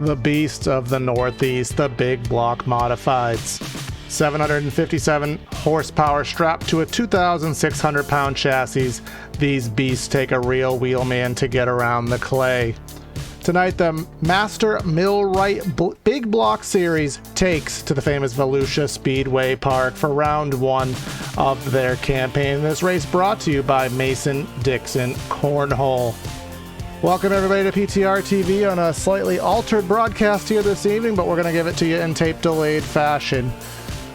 the beast of the Northeast, the big block modifieds. 757 horsepower strapped to a 2,600 pound chassis. These beasts take a real wheelman to get around the clay. Tonight, the Master Millwright Big Block Series takes to the famous Volusia Speedway Park for round one of their campaign. This race brought to you by Mason-Dixon Cornhole. Welcome everybody to PTRTV on a slightly altered broadcast here this evening, but we're going to give it to you in tape-delayed fashion.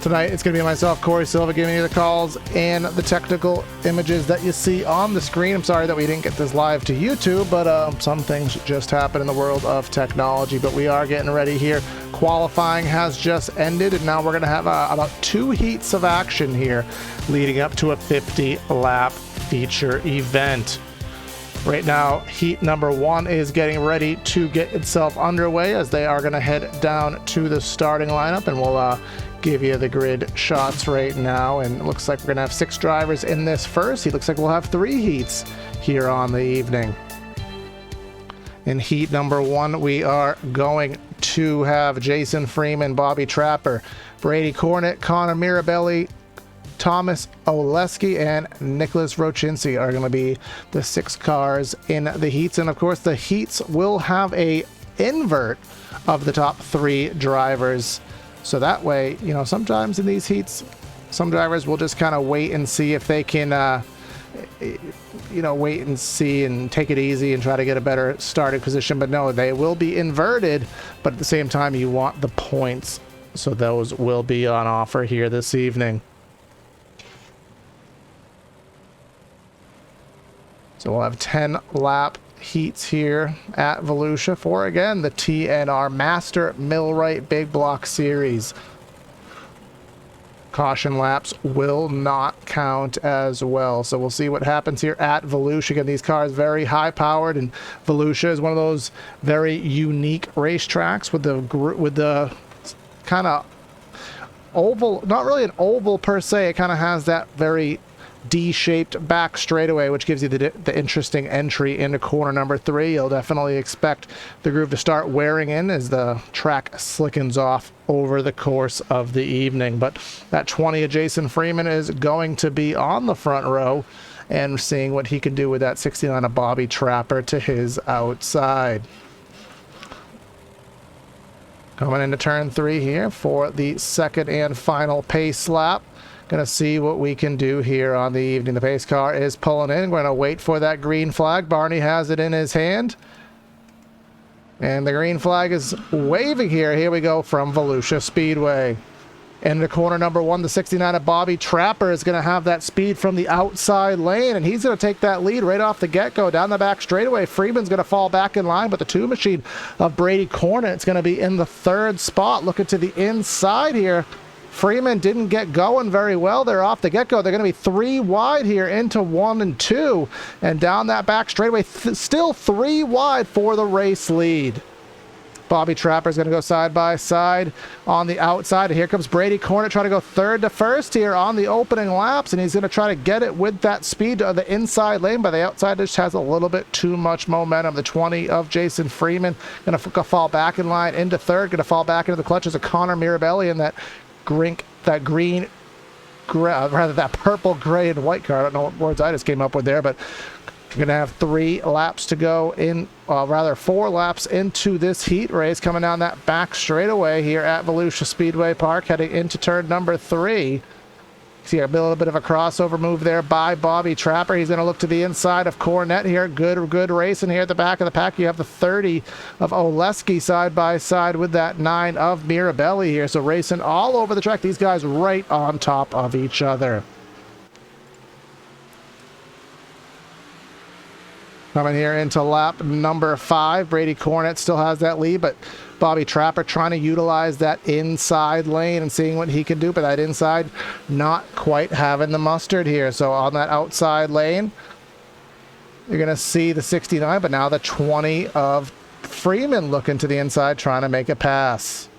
Tonight, it's going to be myself, Corey Silva, giving you the calls and the technical images that you see on the screen. I'm sorry that we didn't get this live to YouTube, but some things just happen in the world of technology. But we are getting ready here. Qualifying has just ended, and now we're going to have about 2 heats of action here leading up to a 50-lap feature event. Right now, heat number 1 is getting ready to get itself underway as they are going to head down to the starting lineup, and we'll give you the grid shots right now. And it looks like we're gonna have 6 drivers in this first heat. Looks like we'll have 3 heats here on the evening. In heat number 1, we are going to have Jason Freeman, Bobby Trapper, Brady Cornett, Connor Mirabelli, Thomas Oleski, and Nicholas Rochinski are going to be the 6 cars in the heats. And of course, the heats will have a invert of the top 3 drivers. So that way, you know, sometimes in these heats, some drivers will just kind of wait and see if they can, wait and see and take it easy and try to get a better starting position. But no, they will be inverted, but at the same time, you want the points. So those will be on offer here this evening. So we'll have 10-lap heats here at Volusia for, again, the TNR Master Millwright Big Block Series. Caution laps will not count as well, so we'll see what happens here at Volusia. Again, these cars very high powered, and Volusia is one of those very unique racetracks with the kind of oval, not really an oval per se, it kind of has that very D-shaped back straightaway, which gives you the interesting entry into corner number 3. You'll definitely expect the groove to start wearing in as the track slickens off over the course of the evening. But that 20 of Jason Freeman is going to be on the front row and seeing what he can do with that 69 of Bobby Trapper to his outside. Coming into turn 3 here for the second and final pace lap. Gonna see what we can do here on the evening. The pace car is pulling in. We're gonna wait for that green flag. Barney has it in his hand, and the green flag is waving here. Here we go from Volusia Speedway. Into corner number 1, the 69 of Bobby Trapper is gonna have that speed from the outside lane, and he's gonna take that lead right off the get-go down the back straightaway. Freeman's gonna fall back in line, but the 2 machine of Brady Cornett is gonna be in the 3rd spot, looking to the inside here. Freeman didn't get going very well there off the get-go. They're going to be 3 wide here into 1 and 2. And down that back straightaway, still 3 wide for the race lead. Bobby Trapper is going to go side by side on the outside. And here comes Brady Cornett trying to go 3rd to 1st here on the opening laps. And he's going to try to get it with that speed to the inside lane. But the outside just has a little bit too much momentum. The 20 of Jason Freeman going to fall back in line into 3rd. Going to fall back into the clutches of Connor Mirabelli and that that purple, gray, and white car. I don't know what words I just came up with there, but we're going to have 3 laps to go in, 4 laps into this heat race coming down that back straightaway here at Volusia Speedway Park, heading into turn number 3. See a little bit of a crossover move there by Bobby Trapper. He's going to look to the inside of Cornett here. Good racing here at the back of the pack. You have the 30 of Oleski side by side with that 9 of Mirabelli here. So racing all over the track. These guys right on top of each other. Coming here into lap number 5. Brady Cornett still has that lead, but Bobby Trapper trying to utilize that inside lane and seeing what he can do, but that inside not quite having the mustard here. So on that outside lane, you're going to see the 69, but now the 20 of Freeman looking to the inside, trying to make a pass.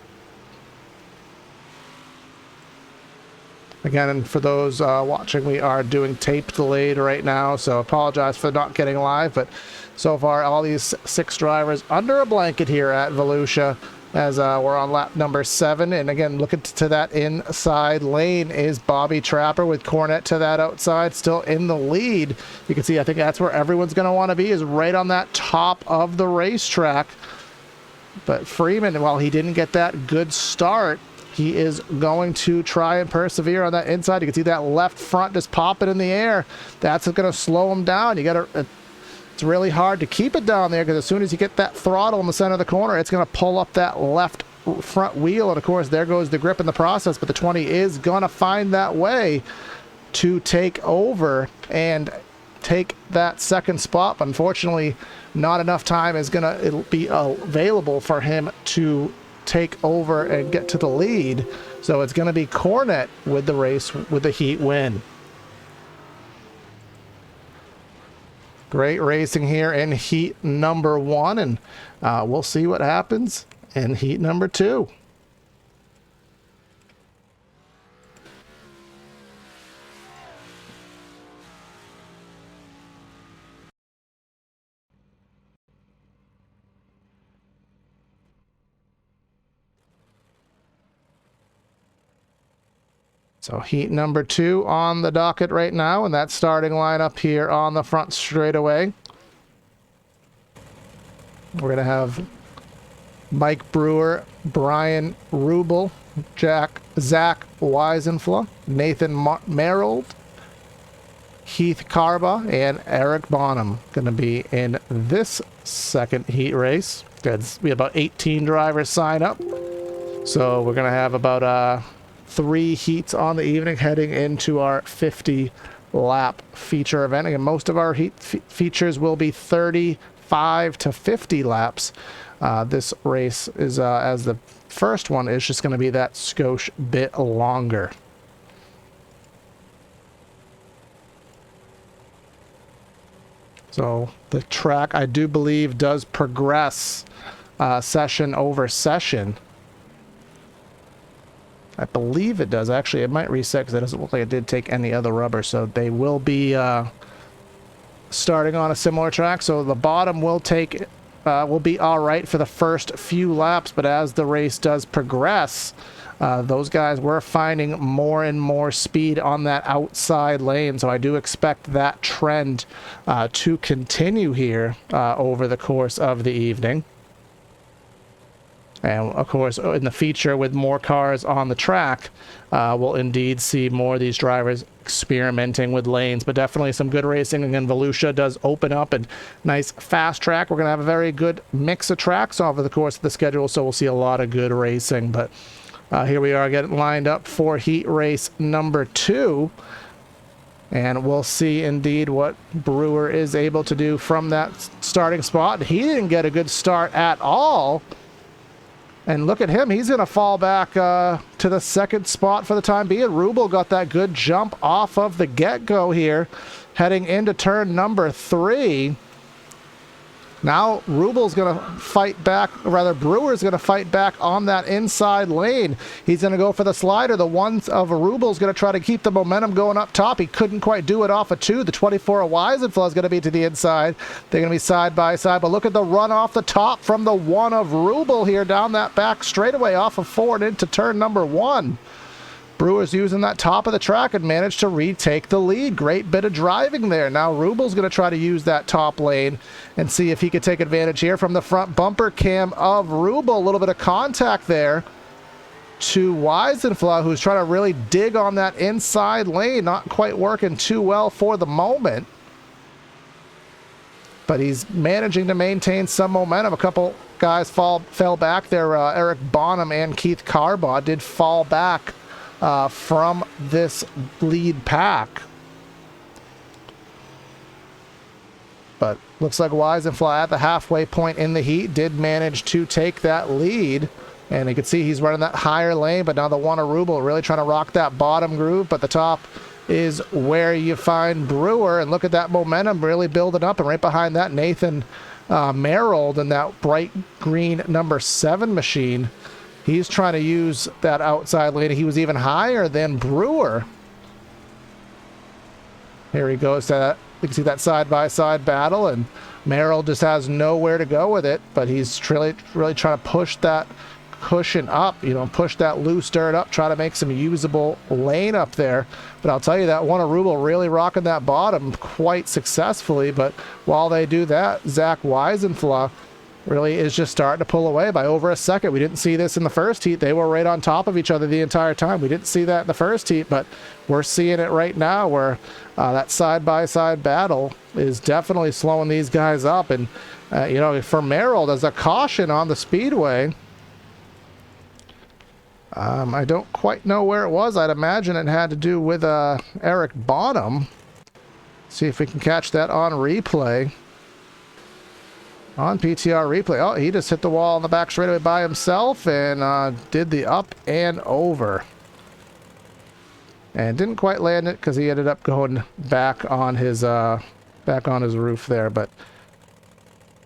Again, for those watching, we are doing tape delayed right now, so apologize for not getting live, but so far all these 6 drivers under a blanket here at Volusia as we're on lap number 7. And again, looking to that inside lane is Bobby Trapper with Cornet to that outside, still in the lead. You can see, I think that's where everyone's going to want to be, is right on that top of the racetrack. But Freeman, while he didn't get that good start, he is going to try and persevere on that inside. You can see that left front just popping in the air. That's going to slow him down. You got to... It's really hard to keep it down there, because as soon as you get that throttle in the center of the corner, it's going to pull up that left front wheel, and of course there goes the grip in the process. But the 20 is going to find that way to take over and take that second spot. But unfortunately, not enough time is going to be available for him to take over and get to the lead. So it's going to be Cornet with the race with the heat win. Great racing here in heat number 1, and we'll see what happens in heat number 2. So heat number 2 on the docket right now, and that starting lineup here on the front straightaway. We're going to have Mike Brewer, Brian Rubel, Zach Weisenfla, Nathan Merrill, Heath Carba, and Eric Bonham going to be in this second heat race. We have about 18 drivers sign up. So we're going to have about 3 heats on the evening heading into our 50 lap feature event. And most of our heat features will be 35 to 50 laps. This race is, as the first one, is just going to be that skosh bit longer. So the track, I do believe, does progress session over session. I believe it does. Actually, it might reset because it doesn't look like it did take any other rubber. So they will be starting on a similar track. So the bottom will be all right for the first few laps. But as the race does progress, those guys were finding more and more speed on that outside lane. So I do expect that trend to continue here over the course of the evening. And of course, in the feature with more cars on the track, we'll indeed see more of these drivers experimenting with lanes, but definitely some good racing. Again, Volusia does open up and nice fast track. We're going to have a very good mix of tracks over the course of the schedule, so we'll see a lot of good racing. But here we are getting lined up for heat race number 2. And we'll see indeed what Brewer is able to do from that starting spot. He didn't get a good start at all. And look at him. He's going to fall back to the second spot for the time being. Rubel got that good jump off of the get-go here, heading into turn number 3. Now Rubel's going to fight back, rather Brewer's going to fight back on that inside lane. He's going to go for the slider. The ones of Rubel's going to try to keep the momentum going up top. He couldn't quite do it off of 2. The 24 of Weisenfla is going to be to the inside. They're going to be side by side. But look at the run off the top from the 1 of Rubel here down that back straightaway off of 4 and into turn number 1. Brewer's using that top of the track and managed to retake the lead. Great bit of driving there. Now Rubel's going to try to use that top lane and see if he could take advantage here from the front bumper cam of Rubel. A little bit of contact there to Weisenfla, who's trying to really dig on that inside lane. Not quite working too well for the moment, but he's managing to maintain some momentum. A couple guys fell back there. Eric Bonham and Keith Carbaugh did fall back from this lead pack. But looks like Weisenfla at the halfway point in the heat did manage to take that lead. And you can see he's running that higher lane, but now the 1 of Rubel really trying to rock that bottom groove. But the top is where you find Brewer. And look at that momentum really building up. And right behind that, Nathan Merrill and that bright green number 7 machine He's trying to use that outside lane. He was even higher than Brewer. Here he goes to that. You can see that side-by-side battle, and Merrill just has nowhere to go with it, but he's really trying to push that cushion up, you know, push that loose dirt up, try to make some usable lane up there. But I'll tell you, that one Aruba really rocking that bottom quite successfully. But while they do that, Zach Weisenfla really is just starting to pull away by over a second. We didn't see this in the first heat. They were right on top of each other the entire time. We didn't see that in the first heat, but we're seeing it right now where that side-by-side battle is definitely slowing these guys up. And, you know, for Merrill, there's a caution on the speedway. I don't quite know where it was. I'd imagine it had to do with Eric Bonham. See if we can catch that on replay. On PTR replay. Oh, he just hit the wall on the back straightaway by himself and did the up and over. And didn't quite land it because he ended up going back on his roof there. But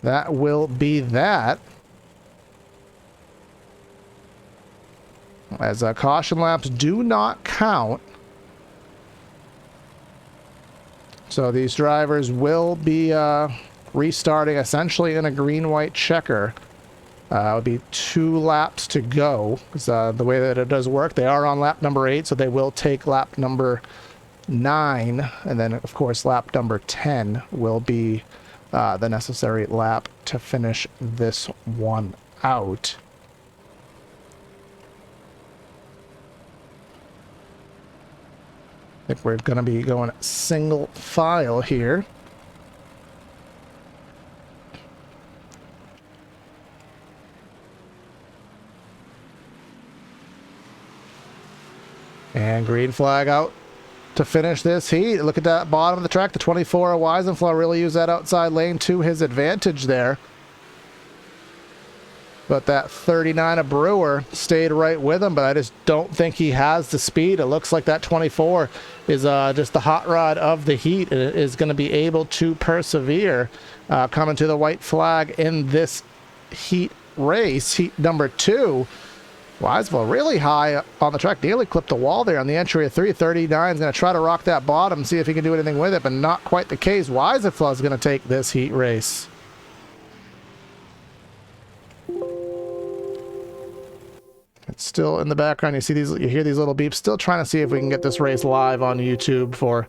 that will be that. As caution laps do not count. So these drivers will be restarting essentially in a green-white checker. It would be 2 laps to go. Because the way that it does work, they are on lap number 8, so they will take lap number 9. And then, of course, lap number 10 will be the necessary lap to finish this one out. I think we're going to be going single file here. And green flag out to finish this heat. Look at that bottom of the track. The 24 of Weisenfla really used that outside lane to his advantage there. But that 39 of Brewer stayed right with him, but I just don't think he has the speed. It looks like that 24 is just the hot rod of the heat and it is going to be able to persevere coming to the white flag in this heat race, heat number 2. Weisville really high on the track, nearly clipped the wall there on the entry of 339. Is going to try to rock that bottom, see if he can do anything with it, but not quite the case. Weisville is going to take this heat race. It's still in the background. You see these, you hear these little beeps. Still trying to see if we can get this race live on YouTube for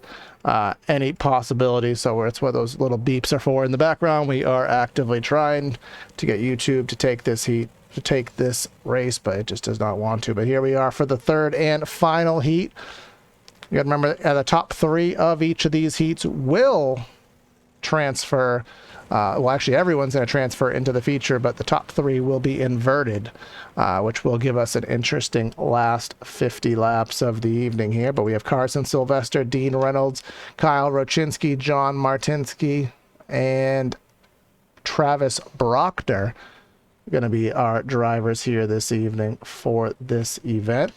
any possibility. So it's what those little beeps are for in the background. We are actively trying to get YouTube to take this heat, to take this race, but it just does not want to. But here we are for the third and final heat. You got to remember, the top 3 of each of these heats will transfer. Well, actually, everyone's going to transfer into the feature, but the top 3 will be inverted, which will give us an interesting last 50 laps of the evening here. But we have Carson Sylvester, Dean Reynolds, Kyle Rochinski, John Martinsky, and Travis Brockner going to be our drivers here this evening for this event.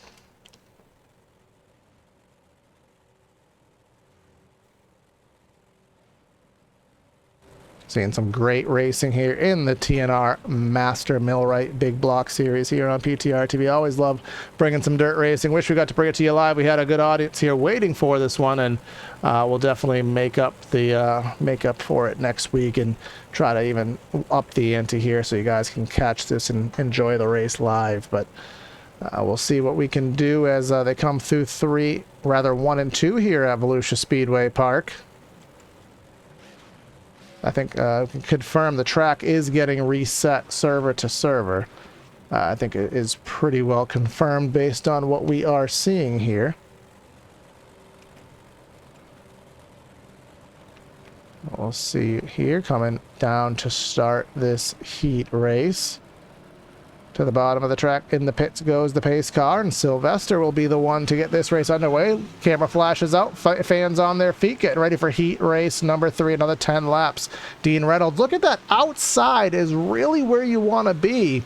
Seeing some great racing here in the TNR Master Millwright Big Block Series here on PTRTV. Always love bringing some dirt racing. Wish we got to bring it to you live. We had a good audience here waiting for this one, and we'll definitely make up for it next week and try to even up the ante here so you guys can catch this and enjoy the race live. But we'll see what we can do as they come through 1 and 2 here at Volusia Speedway Park. I think confirm the track is getting reset server to server. I think it is pretty well confirmed based on what we are seeing here. We'll see here coming down to start this heat race. To the bottom of the track in the pits goes the pace car, and Sylvester will be the one to get this race underway. Camera flashes out, fans on their feet, getting ready for heat race number 3, another 10 laps. Dean Reynolds, look at that, outside is really where you want to be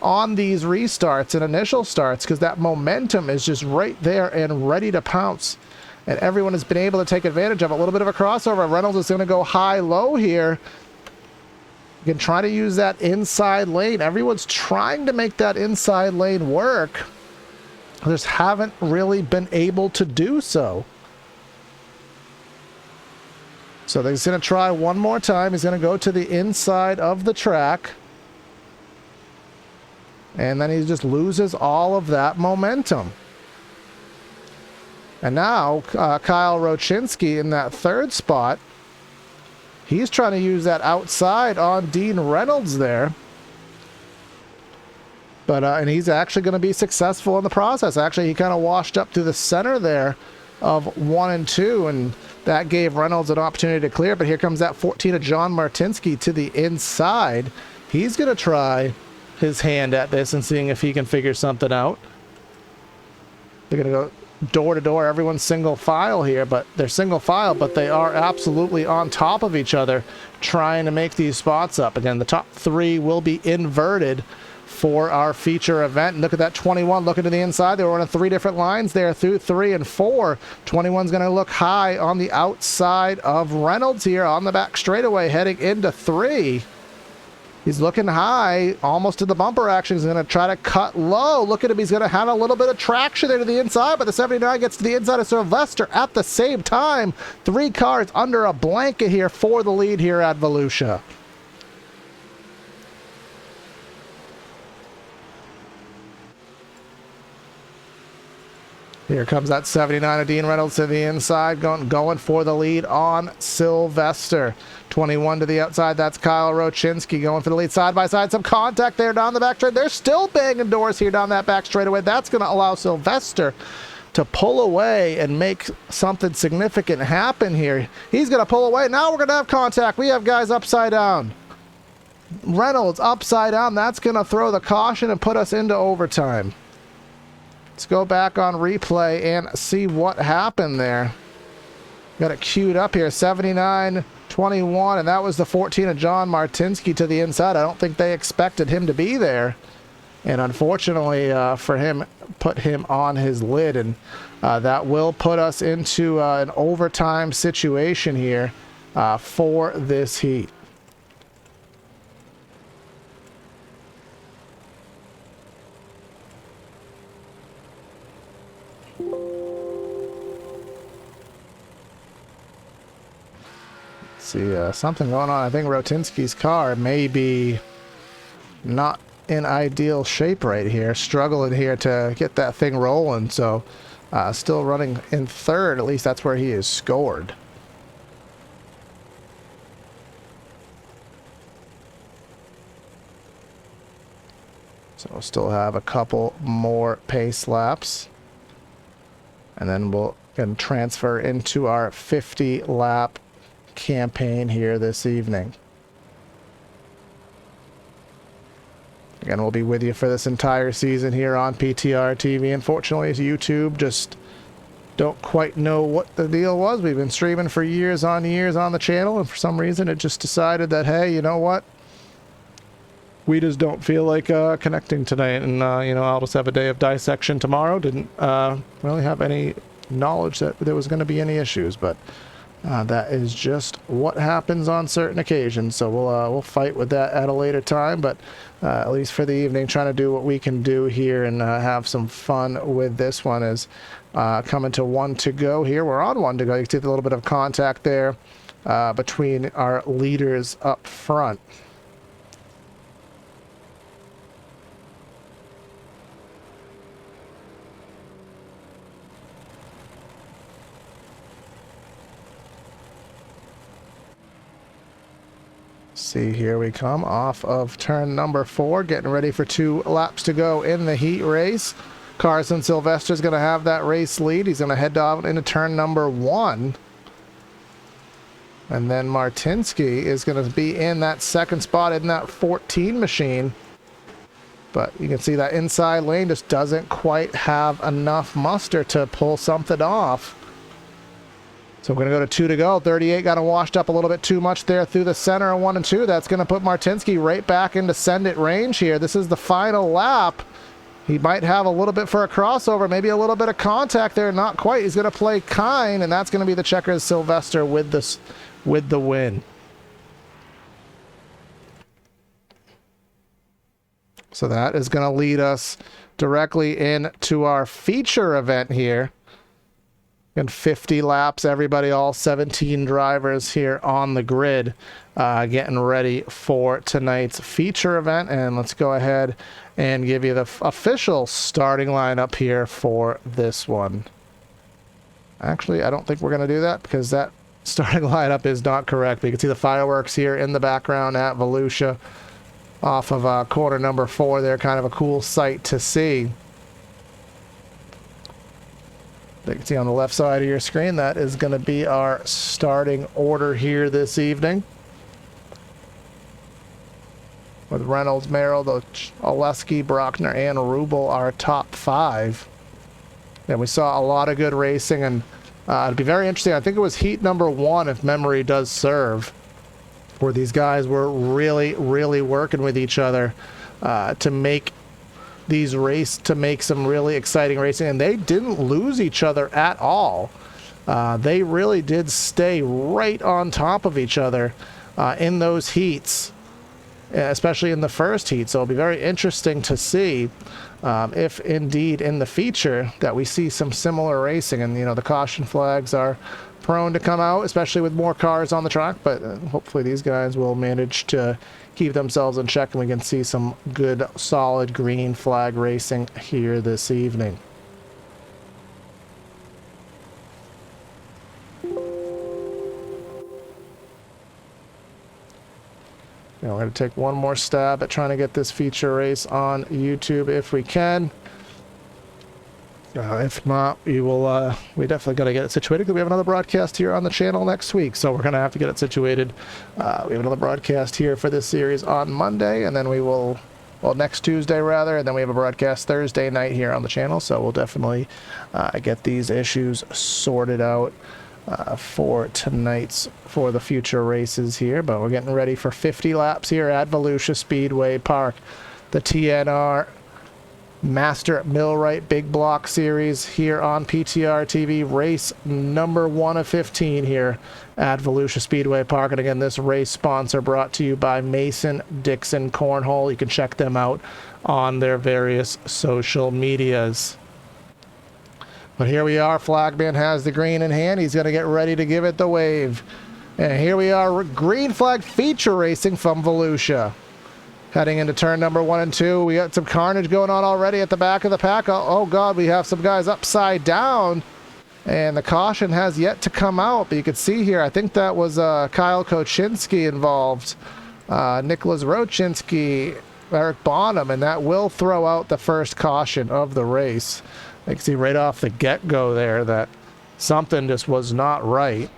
on these restarts and initial starts, because that momentum is just right there and ready to pounce. And everyone has been able to take advantage of it. A little bit of a crossover. Reynolds is going to go high-low here. You can try to use that inside lane. Everyone's trying to make that inside lane work. Just haven't really been able to do so. So he's going to try one more time. He's going to go to the inside of the track. And then he just loses all of that momentum. And now Kyle Rochinski in that third spot. He's trying to use that outside on Dean Reynolds there. But and he's actually going to be successful in the process. Actually, he kind of washed up through the center there of 1 and 2, and that gave Reynolds an opportunity to clear. But here comes that 14 of John Martinsky to the inside. He's going to try his hand at this and seeing if he can figure something out. They're going to go door to door. Everyone's single file here, but they're single file, but they are absolutely on top of each other trying to make these spots up. Again, the top 3 will be inverted for our feature event. And look at that 21 looking to the inside. They were running 3 different lines there through 3 and 4. 21's going to look high on the outside of Reynolds here on the back straightaway heading into 3. He's looking high, almost to the bumper action. He's going to try to cut low. Look at him. He's going to have a little bit of traction there to the inside, but the 79 gets to the inside of Sylvester at the same time. 3 cars under a blanket here for the lead here at Volusia. Here comes that 79 of Dean Reynolds to the inside, going for the lead on Sylvester. 21 to the outside, that's Kyle Rochinski going for the lead side by side. Some contact there down the back straight. They're still banging doors here down that back straightaway. That's going to allow Sylvester to pull away and make something significant happen here. He's going to pull away. Now we're going to have contact. We have guys upside down. Reynolds upside down. That's going to throw the caution and put us into overtime. Let's go back on replay and see what happened there. Got it queued up here. 79-21, and that was the 14 of John Martinsky to the inside. I don't think they expected him to be there. And unfortunately for him, put him on his lid. And that will put us into an overtime situation here for this heat. See, something going on. I think Rotinsky's car may be not in ideal shape right here. Struggling here to get that thing rolling. So, still running in third. At least that's where he is scored. So we'll still have a couple more pace laps. And then we'll can transfer into our 50-lap campaign here this evening. Again, we'll be with you for this entire season here on PTRTV. Unfortunately, YouTube just don't quite know what the deal was. We've been streaming for years on the channel, and for some reason it just decided that, hey, you know what? We just don't feel like connecting tonight, and you know, I'll just have a day of dissection tomorrow. Didn't really have any knowledge that there was going to be any issues, but that is just what happens on certain occasions. So we'll fight with that at a later time, but at least for the evening, trying to do what we can do here and have some fun with this one. Is coming to 1 to go here. We're on 1 to go. You can see a little bit of contact there between our leaders up front. See, here we come off of turn number 4, getting ready for 2 laps to go in the heat race. Carson Sylvester's going to have that race lead. He's going to head down into turn number 1. And then Martinsky is going to be in that second spot in that 14 machine. But you can see that inside lane just doesn't quite have enough muster to pull something off. So we're going to go to 2 to go. 38 got washed up a little bit too much there through the center of 1 and 2. That's going to put Martinsky right back into send it range here. This is the final lap. He might have a little bit for a crossover, maybe a little bit of contact there. Not quite. He's going to play kind, and that's going to be the Checkers Sylvester with the win. So that is going to lead us directly into our feature event here. In 50 laps, everybody, all 17 drivers here on the grid, getting ready for tonight's feature event. And let's go ahead and give you the official starting lineup here for this one. Actually, I don't think we're going to do that because that starting lineup is not correct. You can see the fireworks here in the background at Volusia off of corner number 4 there. Kind of a cool sight to see. You can see on the left side of your screen, that is going to be our starting order here this evening. With Reynolds, Merrill, Oleski, Brockner, and Rubel, our top 5. And we saw a lot of good racing, and it'd be very interesting. I think it was heat number 1, if memory does serve, where these guys were really, really working with each other to make some really exciting racing, and they didn't lose each other at all. They really did stay right on top of each other in those heats, especially in the first heat. So it'll be very interesting to see if indeed in the feature that we see some similar racing. And the caution flags are prone to come out, especially with more cars on the track, but hopefully these guys will manage to keep themselves in check and we can see some good solid green flag racing here this evening. We're going to take one more stab at trying to get this feature race on YouTube if we can. If not, we definitely got to get it situated because we have another broadcast here on the channel next week. So we're going to have to get it situated. We have another broadcast here for this series on Monday, and then we will, next Tuesday rather, and then we have a broadcast Thursday night here on the channel. So we'll definitely get these issues sorted out for the future races here. But we're getting ready for 50 laps here at Volusia Speedway Park. The TNR Master Millwright Big Block Series here on PTRTV, race number 1 of 15 here at Volusia Speedway Park. And again, this race sponsor brought to you by Mason-Dixon Cornhole. You can check them out on their various social medias. But here we are, Flagman has the green in hand. He's going to get ready to give it the wave. And here we are, green flag feature racing from Volusia. Heading into turn number 1 and 2, we got some carnage going on already at the back of the pack. Oh God, we have some guys upside down, and the caution has yet to come out. But you can see here, I think that was Kyle Kocinski involved, Nicholas Rochinski, Eric Bonham, and that will throw out the first caution of the race. You can see right off the get-go there that something just was not right.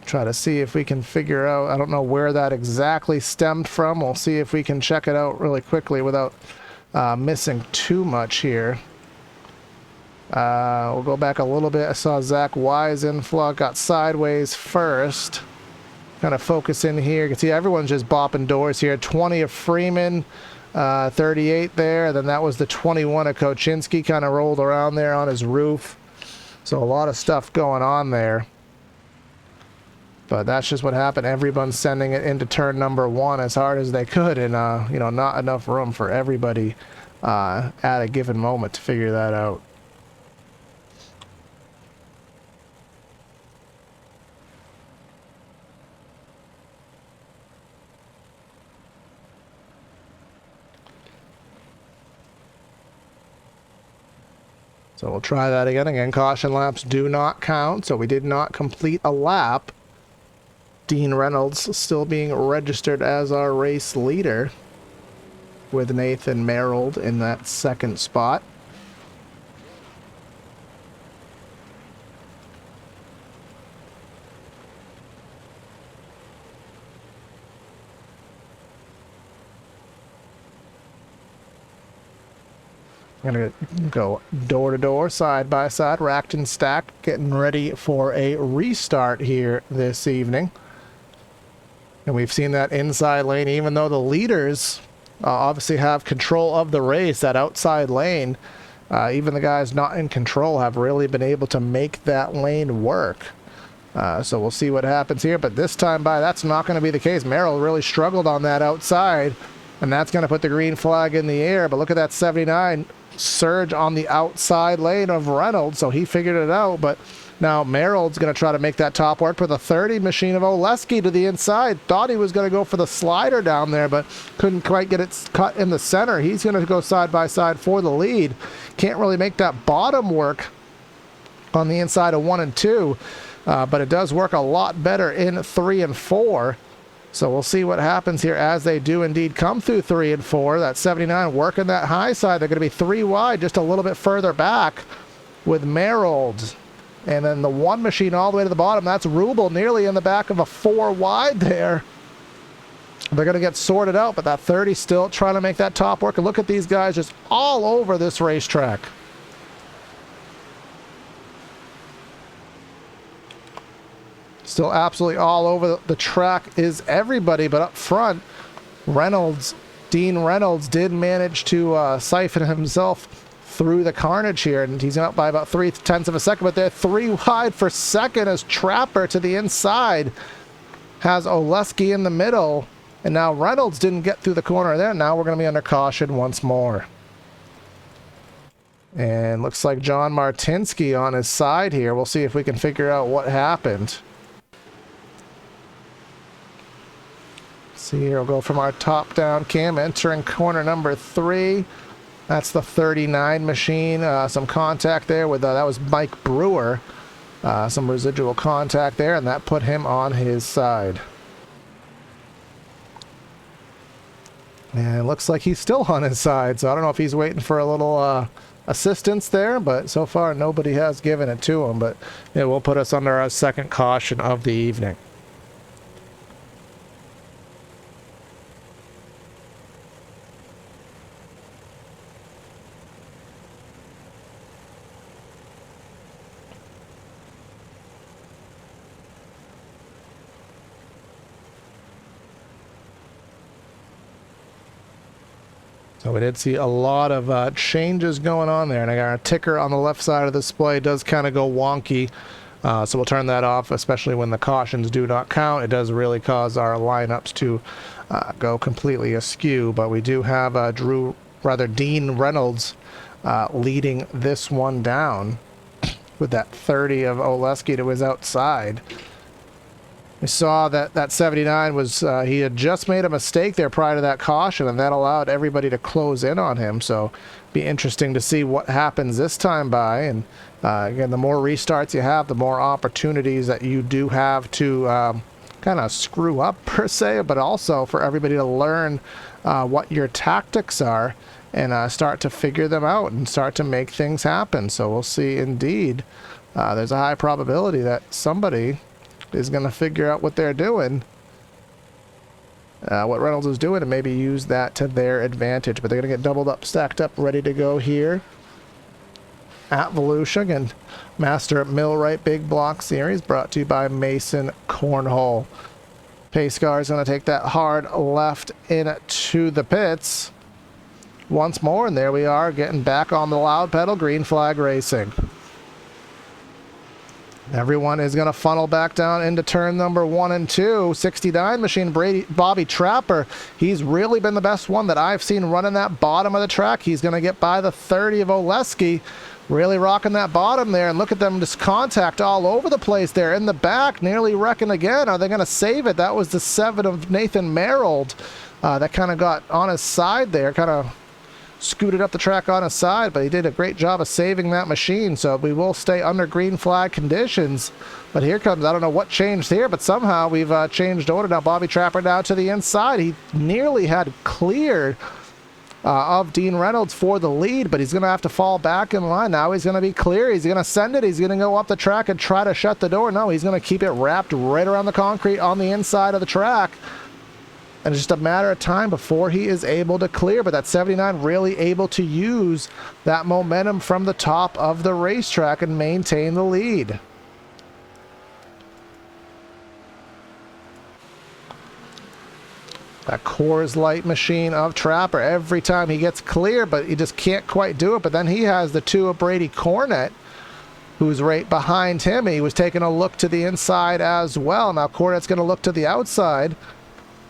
Try to see if we can figure out, I don't know where that exactly stemmed from. We'll see if we can check it out really quickly without missing too much here. We'll go back a little bit. I saw Zach Wise influx, got sideways first. Kind of focus in here. You can see everyone's just bopping doors here. 20 of Freeman, 38 there. Then that was the 21 of Kocinski, kind of rolled around there on his roof. So a lot of stuff going on there. But that's just what happened. Everyone's sending it into turn number 1 as hard as they could, and not enough room for everybody at a given moment to figure that out. So we'll try that again. Again, caution laps do not count, so we did not complete a lap. Dean Reynolds still being registered as our race leader, with Nathan Merrill in that second spot. I'm going to go door to door, side by side, racked and stacked, getting ready for a restart here this evening. And we've seen that inside lane, even though the leaders obviously have control of the race, that outside lane, even the guys not in control have really been able to make that lane work. So we'll see what happens here. But this time by, that's not going to be the case. Merrill really struggled on that outside, and that's going to put the green flag in the air. But look at that 79 surge on the outside lane of Reynolds, so he figured it out. But now Merrill's going to try to make that top work for the 30 machine of Oleski to the inside. Thought he was going to go for the slider down there, but couldn't quite get it cut in the center. He's going to go side by side for the lead. Can't really make that bottom work on the inside of 1 and 2, but it does work a lot better in 3 and 4. So we'll see what happens here as they do indeed come through 3 and 4. That 79 working that high side. They're going to be 3 wide, just a little bit further back with Merrill. And then the 1 machine all the way to the bottom, that's Rubel nearly in the back of a 4 wide there. They're going to get sorted out, but that 30 still trying to make that top work. And look at these guys just all over this racetrack. Still absolutely all over the track is everybody, but up front, Dean Reynolds did manage to siphon himself through the carnage here, and he's up by about 0.3 of a second, but they're 3 wide for second as Trapper to the inside has Oleski in the middle, and now Reynolds didn't get through the corner there. Now we're going to be under caution once more. And looks like John Martinsky on his side here. We'll see if we can figure out what happened. See here, we'll go from our top-down cam, entering corner number 3. That's the 39 machine. Some contact there with, that was Mike Brewer. Some residual contact there, and that put him on his side. And it looks like he's still on his side, so I don't know if he's waiting for a little assistance there, but so far nobody has given it to him. But it will put us under our second caution of the evening. So we did see a lot of changes going on there, and I got our ticker on the left side of the display. It does kind of go wonky, so we'll turn that off, especially when the cautions do not count. It does really cause our lineups to go completely askew, but we do have Dean Reynolds leading this one down with that 30 of Oleski to his outside. We saw that 79 was, he had just made a mistake there prior to that caution, and that allowed everybody to close in on him. So be interesting to see what happens this time by. And again, the more restarts you have, the more opportunities that you do have to kind of screw up per se, but also for everybody to learn what your tactics are and start to figure them out and start to make things happen. So we'll see indeed. There's a high probability that somebody is going to figure out what they're doing, what Reynolds is doing, and maybe use that to their advantage. But they're going to get doubled up, stacked up, ready to go here at Volusia. Again, Master Millwright Big Block Series brought to you by Mason Cornhole. Pace car is going to take that hard left into the pits once more, and there we are getting back on the loud pedal. Green flag racing. Everyone is going to funnel back down into turn number 1 and 2. 69 machine Bobby Trapper. He's really been the best one that I've seen running that bottom of the track. He's going to get by the 30 of Oleski. Really rocking that bottom there. And look at them just contact all over the place there in the back. Nearly wrecking again. Are they going to save it? That was the 7 of Nathan Merrill. That kind of got on his side there. Kind of scooted up the track on his side, but he did a great job of saving that machine, so we will stay under green flag conditions. But here comes, I don't know what changed here, but somehow we've changed order. Now Bobby Trapper down to the inside. He nearly had cleared of Dean Reynolds for the lead, but he's going to have to fall back in line. Now he's going to be clear. He's going to send it. He's going to go up the track and try to shut the door. No, he's going to keep it wrapped right around the concrete on the inside of the track. And it's just a matter of time before he is able to clear. But that 79 really able to use that momentum from the top of the racetrack and maintain the lead. That Coors Light machine of Trapper. Every time he gets clear, but he just can't quite do it. But then he has the 2 of Brady Cornett who's right behind him. He was taking a look to the inside as well. Now Cornet's going to look to the outside.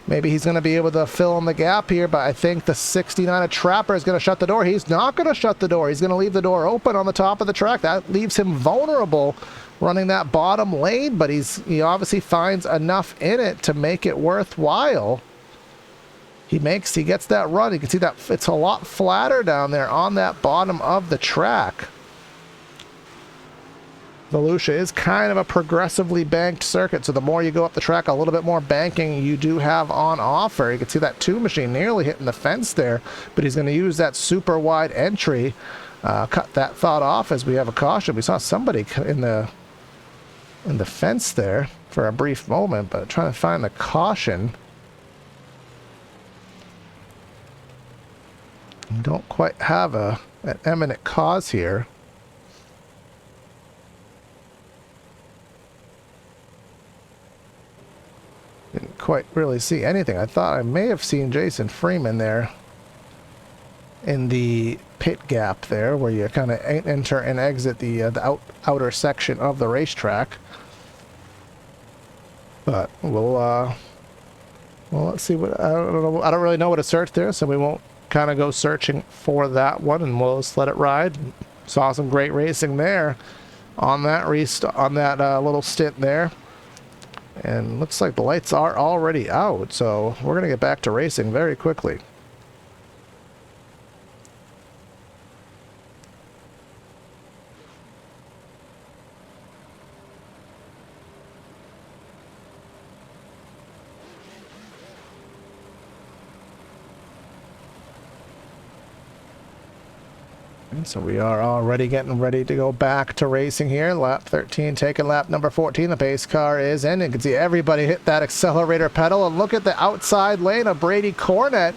Maybe he's going to be able to fill in the gap here, but I think the 69 of Trapper is going to shut the door. He's not going to shut the door. He's going to leave the door open on the top of the track. That leaves him vulnerable running that bottom lane, but he obviously finds enough in it to make it worthwhile. He gets that run. You can see that it's a lot flatter down there on that bottom of the track. Volusia is kind of a progressively banked circuit, so the more you go up the track, a little bit more banking you do have on offer. You can see that 2 machine nearly hitting the fence there, but he's going to use that super wide entry, cut that thought off as we have a caution. We saw somebody in the fence there for a brief moment, but trying to find the caution. We don't quite have an eminent cause here. Didn't quite really see anything. I thought I may have seen Jason Freeman there in the pit gap there, where you kind of enter and exit the outer section of the racetrack. But well, let's see what I don't really know what to search there, so we won't kind of go searching for that one, and we'll just let it ride. Saw some great racing there on that little stint there. And looks like the lights are already out, so we're going to get back to racing very quickly. And so we are already getting ready to go back to racing here. Lap 13 taking lap number 14. The pace car is in. You can see everybody hit that accelerator pedal. And look at the outside lane of Brady Cornet.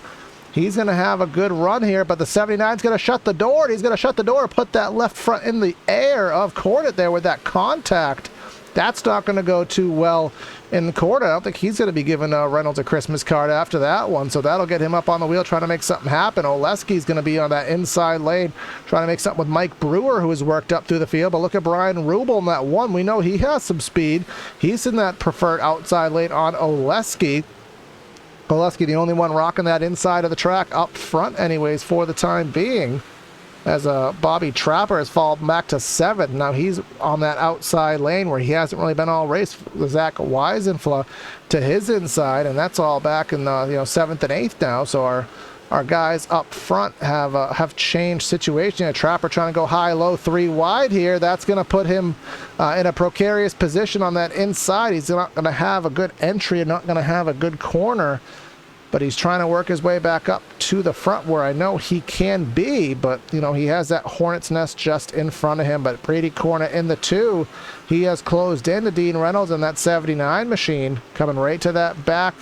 He's going to have a good run here, but the 79 is going to shut the door. He's going to shut the door, put that left front in the air of Cornet there with that contact. That's not going to go too well in the Cornet. I don't think he's going to be giving Reynolds a Christmas card after that one, so that'll get him up on the wheel trying to make something happen. Oleski's going to be on that inside lane trying to make something with Mike Brewer, who has worked up through the field. But look at Brian Rubel in that one. We know he has some speed. He's in that preferred outside lane on Oleski. Oleski, the only one rocking that inside of the track up front anyways for the time being, as Bobby Trapper has fallen back to 7th. Now he's on that outside lane where he hasn't really been all race. Zach Weisenfla to his inside, and that's all back in the 7th and 8th now. So our guys up front have changed situation. Trapper trying to go high, low, 3 wide here. That's going to put him in a precarious position on that inside. He's not going to have a good entry and not going to have a good corner. But he's trying to work his way back up to the front where I know he can be, but he has that hornet's nest just in front of him. But Brady Cornet in the 2, he has closed in to Dean Reynolds, and that 79 machine coming right to that back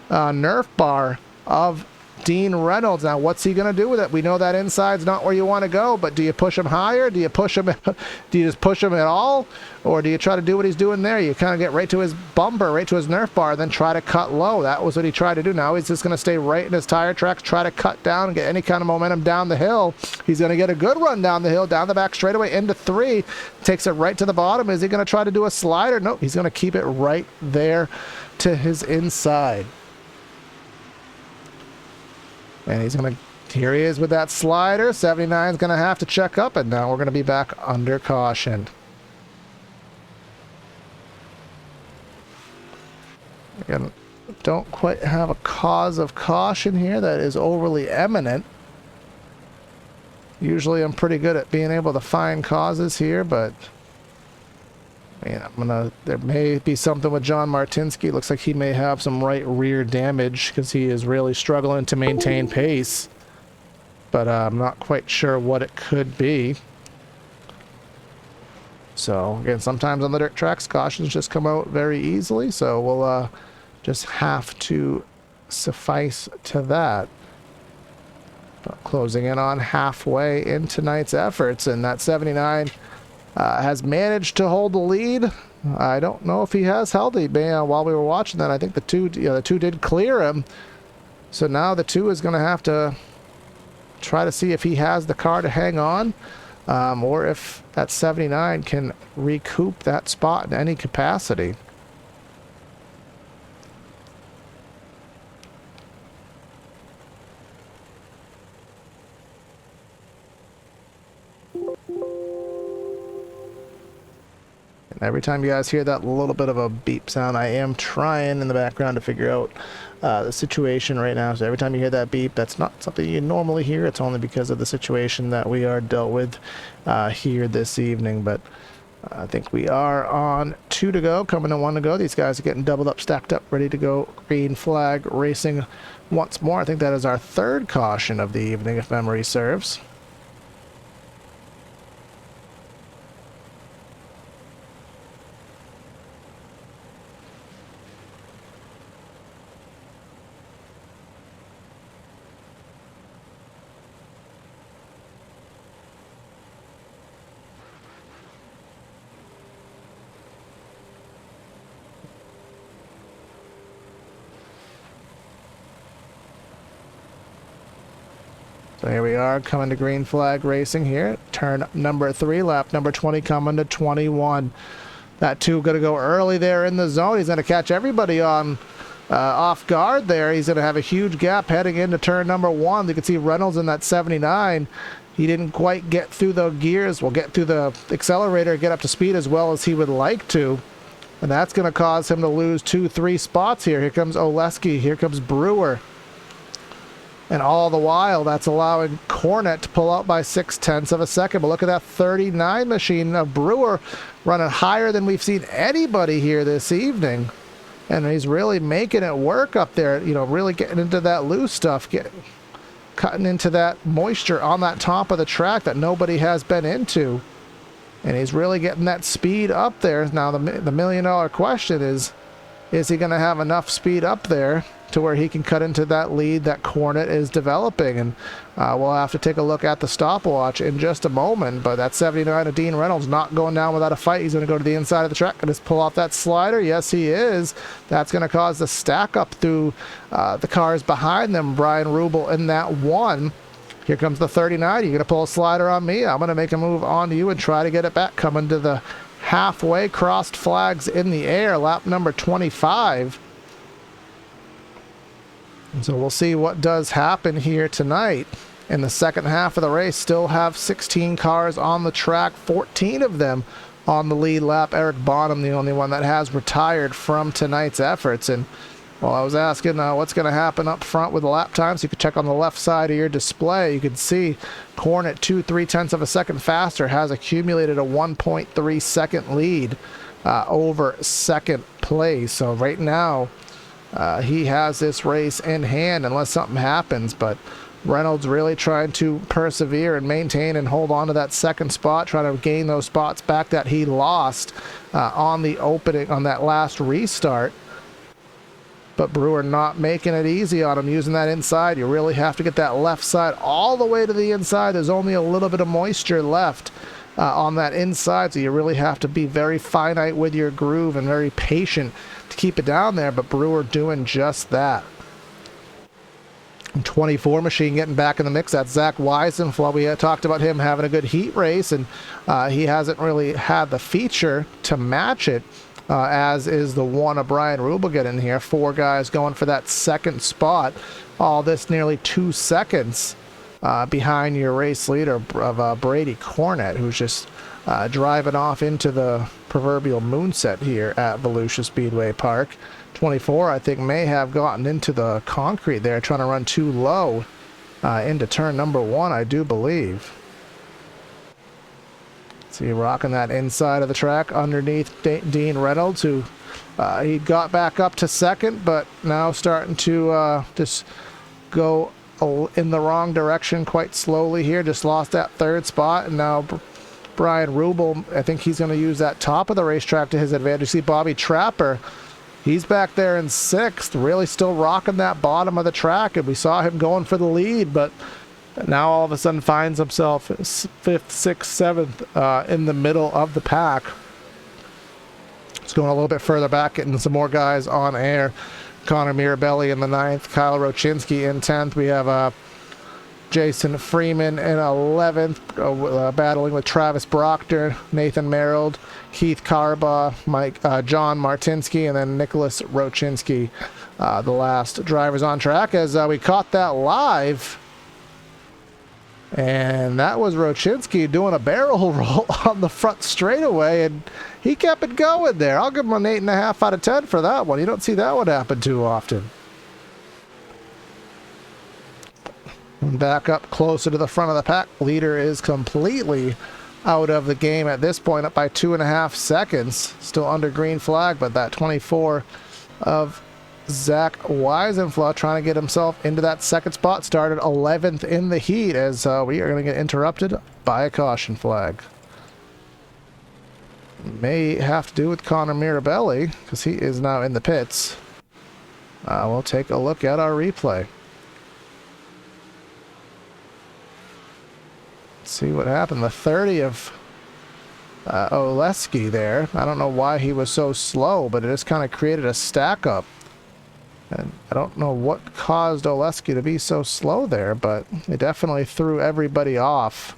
Nerf bar of Dean Reynolds. Now what's he going to do with it? We know that inside's not where you want to go, but do you push him higher? Do you just push him at all? Or do you try to do what he's doing there? You kind of get right to his bumper, right to his Nerf bar, then try to cut low. That was what he tried to do. Now he's just going to stay right in his tire tracks, try to cut down and get any kind of momentum down the hill. He's going to get a good run down the hill, down the back straightaway into 3. Takes it right to the bottom. Is he going to try to do a slider? Nope, he's going to keep it right there to his inside. And he's going to, here he is with that slider. 79 is going to have to check up, and now we're going to be back under caution. Again, don't quite have a cause of caution here that is overly eminent. Usually I'm pretty good at being able to find causes here, but there may be something with John Martinsky. Looks like he may have some right rear damage because he is really struggling to maintain pace. But I'm not quite sure what it could be. So again, sometimes on the dirt tracks, cautions just come out very easily. So we'll just have to suffice to that. But closing in on halfway in tonight's efforts, and that 79 has managed to hold the lead. I don't know if he has held it. While we were watching that, I think the two did clear him. So now the 2 is going to have to try to see if he has the car to hang on. or if that 79 can recoup that spot in any capacity. And every time you guys hear that little bit of a beep sound, I am trying in the background to figure out the situation right now. So every time you hear that beep, that's not something you normally hear. It's only because of the situation that we are dealt with here this evening. But I think we are on 2 to go, coming to 1 to go. These guys are getting doubled up, stacked up, ready to go. Green flag racing once more. I think that is our 3rd caution of the evening, if memory serves. So here we are, coming to green flag racing here. Turn number 3, lap number 20 coming to 21. That 2 going to go early there in the zone. He's going to catch everybody on off guard there. He's going to have a huge gap heading into turn number 1. You can see Reynolds in that 79. He didn't quite get through the gears, get through the accelerator, get up to speed as well as he would like to. And that's going to cause him to lose 2-3 spots here. Here comes Oleski. Here comes Brewer. And all the while, that's allowing Cornet to pull out by 0.6 of a second. But look at that 39 machine of Brewer running higher than we've seen anybody here this evening. And he's really making it work up there, you know, really getting into that loose stuff, cutting into that moisture on that top of the track that nobody has been into. And he's really getting that speed up there. Now, the million-dollar question is he going to have enough speed up there to where he can cut into that lead that Cornet is developing? And we'll have to take a look at the stopwatch in just a moment. But that 79 of Dean Reynolds not going down without a fight. He's going to go to the inside of the track and just pull off that slider. Yes, he is. That's going to cause the stack up through the cars behind them. Brian Rubel in that 1. Here comes the 39. You're going to pull a slider on me. I'm going to make a move on you and try to get it back. Coming to the halfway, crossed flags in the air. Lap number 25. And so we'll see what does happen here tonight. In the second half of the race, still have 16 cars on the track, 14 of them on the lead lap. Eric Bonham, the only one that has retired from tonight's efforts. And well, I was asking what's going to happen up front with the lap times. You could check on the left side of your display. You can see Cornet 2.3 of a second faster has accumulated a 1.3 second lead over second place. So right now, he has this race in hand unless something happens. But Reynolds really trying to persevere and maintain and hold on to that second spot, trying to gain those spots back that he lost on the opening, on that last restart. But Brewer not making it easy on him, using that inside. You really have to get that left side all the way to the inside. There's only a little bit of moisture left on that inside, so you really have to be very finite with your groove and very patient to keep it down there. But Brewer doing just that. 24 machine getting back in the mix. That's Zach Weisenfeld. We talked about him having a good heat race, and he hasn't really had the feature to match it. As is the one of Brian Rubel getting here. 4 guys going for that second spot. All this nearly 2 seconds behind your race leader of Brady Cornet, who's just driving off into the proverbial moonset here at Volusia Speedway Park. 24, I think, may have gotten into the concrete there, trying to run too low into turn number 1, I do believe. See, rocking that inside of the track underneath Dean Reynolds, who he got back up to second, but now starting to just go in the wrong direction quite slowly here. Just lost that third spot, and now Brian Rubel, I think he's going to use that top of the racetrack to his advantage. See Bobby Trapper, he's back there in 6th, really still rocking that bottom of the track, and we saw him going for the lead, but now all of a sudden finds himself 5th, 6th, 7th in the middle of the pack. It's going a little bit further back, getting some more guys on air. Connor Mirabelli in the 9th, Kyle Rochinski in 10th. We have Jason Freeman in 11th, battling with Travis Brockter, Nathan Merrill, Keith Carbaugh, John Martinsky, and then Nicholas Rochinski, the last drivers on track, as we caught that live. And that was Rochinski doing a barrel roll on the front straightaway, and he kept it going there. I'll give him an 8.5 out of 10 for that one. You don't see that one happen too often. Back up closer to the front of the pack. Leader is completely out of the game at this point, up by 2.5 seconds. Still under green flag, but that 24 of Zach Weisenfeld trying to get himself into that second spot. Started 11th in the heat, as we are going to get interrupted by a caution flag. May have to do with Connor Mirabelli, because he is now in the pits. We'll take a look at our replay. See what happened. The 30 of Oleski there. I don't know why he was so slow, but it just kind of created a stack up. And I don't know what caused Oleski to be so slow there, but it definitely threw everybody off.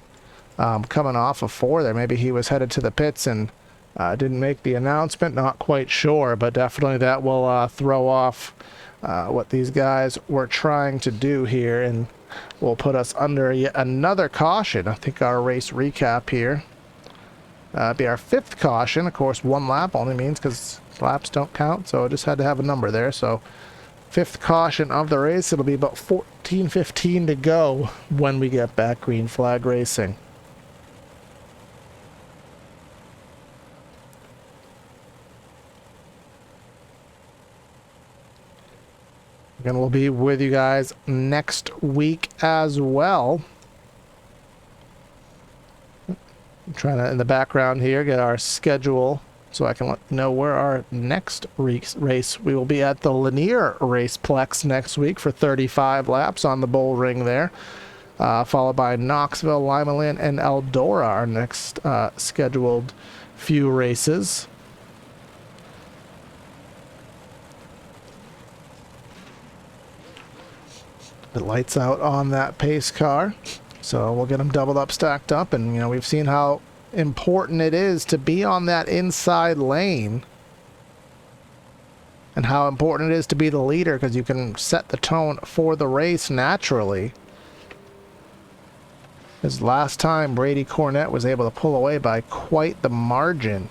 Coming off of 4 there. Maybe he was headed to the pits and didn't make the announcement. Not quite sure, but definitely that will throw off what these guys were trying to do here, and will put us under yet another caution. I think our race recap here be our 5th caution. Of course, 1 lap only means, because laps don't count, so I just had to have a number there. So 5th caution of the race. It'll be about 14:15 to go when we get back green flag racing. And we'll be with you guys next week as well. I'm trying to, in the background here, get our schedule so I can let you know where our next race. We will be at the Lanier Raceplex next week for 35 laps on the bull ring there. Followed by Knoxville, Limaland, and Eldora, our next scheduled few races. The lights out on that pace car, so we'll get them doubled up, stacked up, and we've seen how important it is to be on that inside lane, and how important it is to be the leader, because you can set the tone for the race naturally. As last time, Brady Cornett was able to pull away by quite the margin,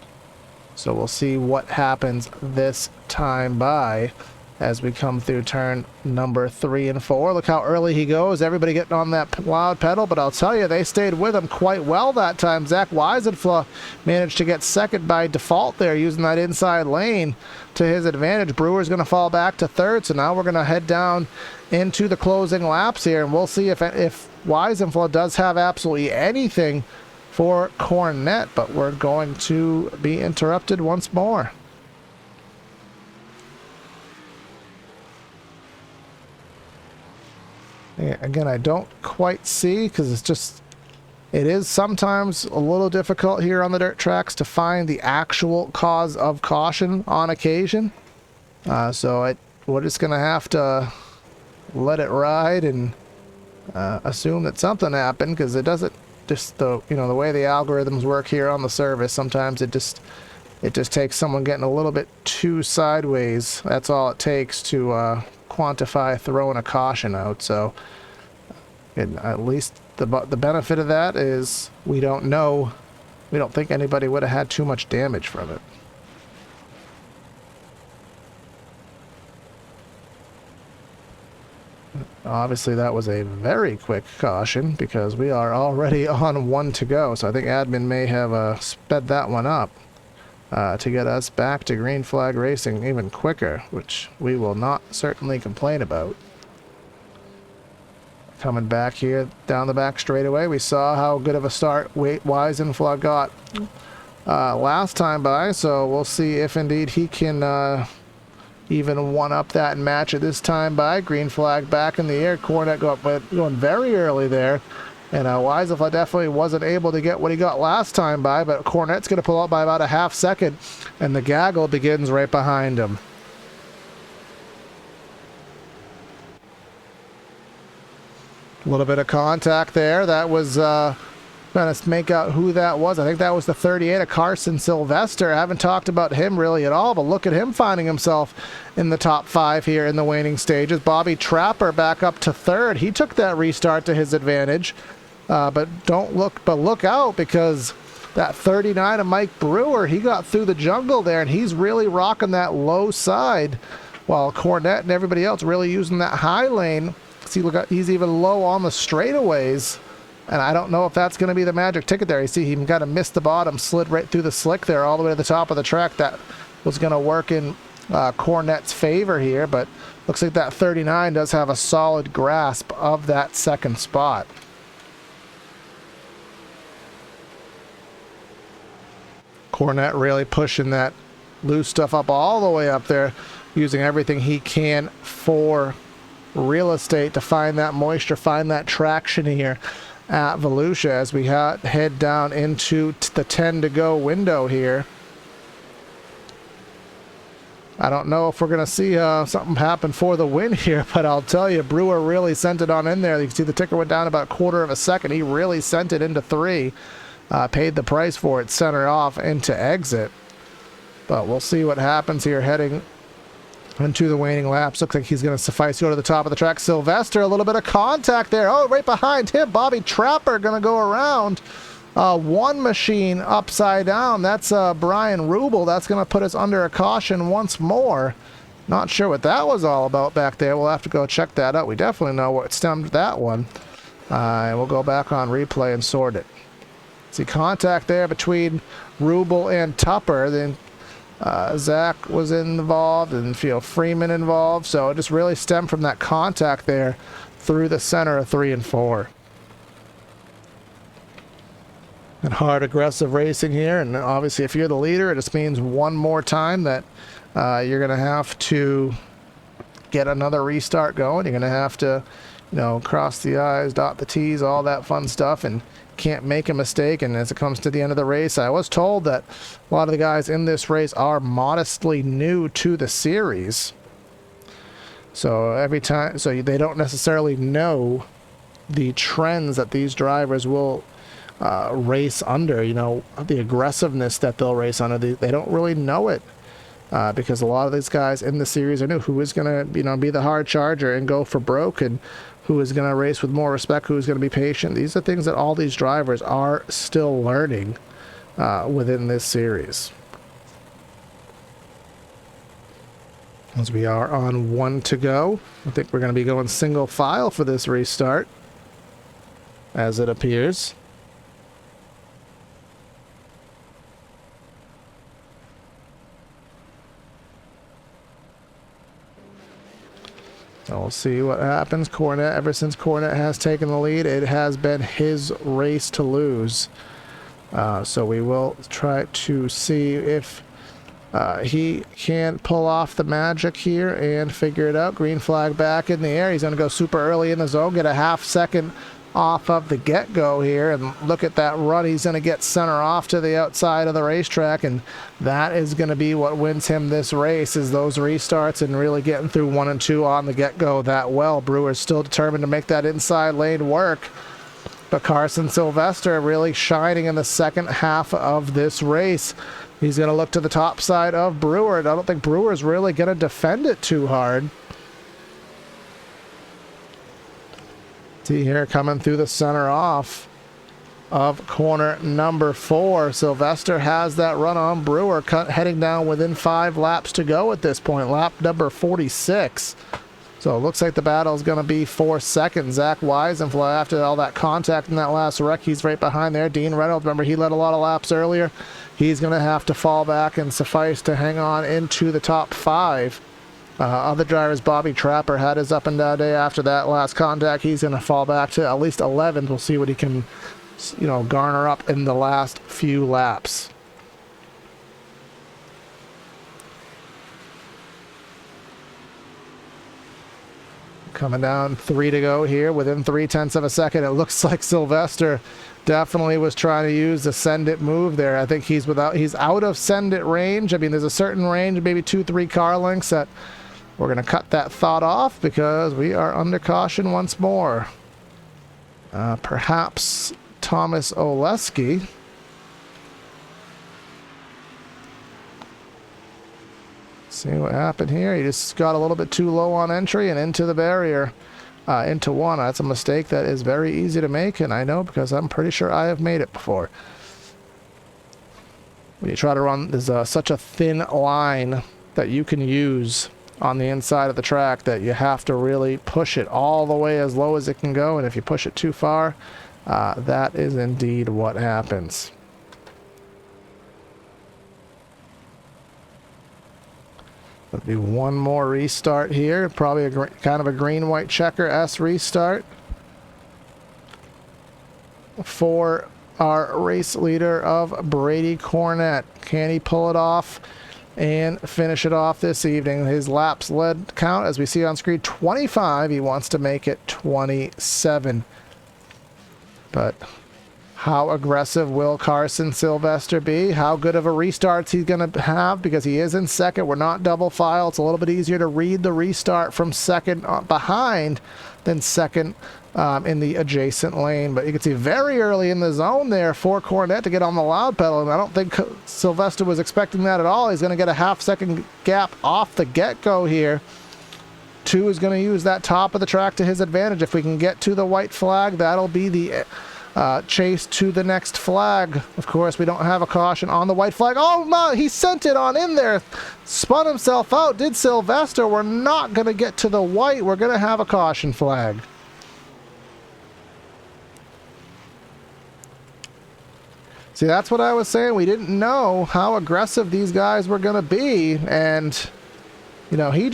so we'll see what happens this time by as we come through turn number 3 and 4. Look how early he goes. Everybody getting on that loud pedal, but I'll tell you, they stayed with him quite well that time. Zach Weisenfeld managed to get second by default there, using that inside lane to his advantage. Brewer's going to fall back to 3rd, so now we're going to head down into the closing laps here, and we'll see if Weisenfeld does have absolutely anything for Cornett, but we're going to be interrupted once more. Again, I don't quite see, because it is sometimes a little difficult here on the dirt tracks to find the actual cause of caution on occasion. So we're just going to have to let it ride and assume that something happened, because it doesn't just the way the algorithms work here on the service. Sometimes it just takes someone getting a little bit too sideways. That's all it takes to quantify throwing a caution out. So at least the benefit of that is we don't know. We don't think anybody would have had too much damage from it. Obviously that was a very quick caution, because we are already on 1 to go, so I think admin may have sped that one up to get us back to green flag racing even quicker, which we will not certainly complain about. Coming back here down the back straightaway, we saw how good of a start Weisenfeld got last time by, so we'll see if indeed he can even one up that and match it this time by. Green flag back in the air. Cornett going very early there. And Weisenfeld definitely wasn't able to get what he got last time by, but Cornett's going to pull out by about a half second, and the gaggle begins right behind him. A little bit of contact there. That was trying to make out who that was. I think that was the 38 of Carson Sylvester. I haven't talked about him really at all, but look at him finding himself in the top 5 here in the waning stages. Bobby Trapper back up to 3rd. He took that restart to his advantage. But look out, because that 39 of Mike Brewer, he got through the jungle there, and he's really rocking that low side, while Cornette and everybody else really using that high lane. See, look, he's even low on the straightaways, and I don't know if that's going to be the magic ticket there. You see, he kind of missed the bottom, slid right through the slick there, all the way to the top of the track. That was going to work in Cornette's favor here, but looks like that 39 does have a solid grasp of that 2nd spot. Cornette really pushing that loose stuff up all the way up there, using everything he can for real estate to find that moisture, find that traction here at Volusia as we head down into the 10 to go window here. I don't know if we're going to see something happen for the win here, but I'll tell you, Brewer really sent it on in there. You can see the ticker went down about 1/4 of a second. He really sent it into 3. Paid the price for it, center off into exit. But we'll see what happens here heading into the waning laps. Looks like he's going to suffice to go to the top of the track. Sylvester, a little bit of contact there. Oh, right behind him, Bobby Trapper going to go around. One machine upside down. That's Brian Rubel. That's going to put us under a caution once more. Not sure what that was all about back there. We'll have to go check that out. We definitely know what stemmed that one. And we'll go back on replay and sort it. See contact there between Rubel and Tupper. Then Zach was involved and Freeman involved. So it just really stemmed from that contact there through the center of 3 and 4. And hard aggressive racing here. And obviously if you're the leader, it just means one more time that you're going to have to get another restart going. You're going to have to, cross the I's, dot the T's, all that fun stuff, and can't make a mistake. And as it comes to the end of the race, I was told that a lot of the guys in this race are modestly new to the series. So they don't necessarily know the trends that these drivers will race under, the aggressiveness that they'll race under. They don't really know it. Because a lot of these guys in the series are new. Who is going to, be the hard charger and go for broke, and who is going to race with more respect, who is going to be patient. These are things that all these drivers are still learning within this series. As we are on 1 to go, I think we're going to be going single file for this restart, as it appears. So we'll see what happens. Cornette, ever since Cornette has taken the lead, it has been his race to lose. So we will try to see if he can pull off the magic here and figure it out. Green flag back in the air. He's going to go super early in the zone, get a half second off of the get-go here, and look at that run. He's going to get center off to the outside of the racetrack, and that is going to be what wins him this race, is those restarts and really getting through 1 and 2 on the get-go that well. Brewer's still determined to make that inside lane work, but Carson Sylvester really shining in the second half of this race. He's going to look to the top side of Brewer, and I don't think Brewer's really going to defend it too hard. See here, coming through the center off of corner number 4. Sylvester has that run on Brewer, heading down within 5 laps to go at this point. Lap number 46. So it looks like the battle is going to be 4 seconds. Zach Weisenfly, after all that contact in that last wreck, he's right behind there. Dean Reynolds, remember he led a lot of laps earlier. He's going to have to fall back and suffice to hang on into the top 5. Other drivers, Bobby Trapper had his up and down day after that last contact. He's going to fall back to at least 11th. We'll see what he can, garner up in the last few laps. Coming down 3 to go here within 0.3 of a second. It looks like Sylvester definitely was trying to use the send it move there. I think he's out of send it range. I mean, there's a certain range, maybe 2-3 car lengths, that we're going to cut that thought off because we are under caution once more. Perhaps Thomas Oleski. See what happened here. He just got a little bit too low on entry and into the barrier, into one. That's a mistake that is very easy to make, and I know because I'm pretty sure I have made it before. When you try to run, there's such a thin line that you can use on the inside of the track that you have to really push it all the way as low as it can go, and if you push it too far, that is indeed what happens. There'll be one more restart here, probably a kind of a green-white checker S restart for our race leader of Brady Cornett. Can he pull it off and finish it off this evening? His laps led count, as we see on screen, 25. He wants to make it 27. But how aggressive will Carson Sylvester be? How good of a restart is he going to have? Because he is in second. We're not double file. It's a little bit easier to read the restart from second behind than second in the adjacent lane. But you can see very early in the zone there for Cornett to get on the loud pedal, and I don't think Sylvester was expecting that at all. He's going to get a half-second gap off the get-go here. 2 is going to use that top of the track to his advantage. If we can get to the white flag, that'll be the chase to the next flag. Of course, we don't have a caution on the white flag. Oh, no, he sent it on in there. Spun himself out, did Sylvester. We're not going to get to the white. We're going to have a caution flag. See, that's what I was saying. We didn't know how aggressive these guys were going to be, and you know, he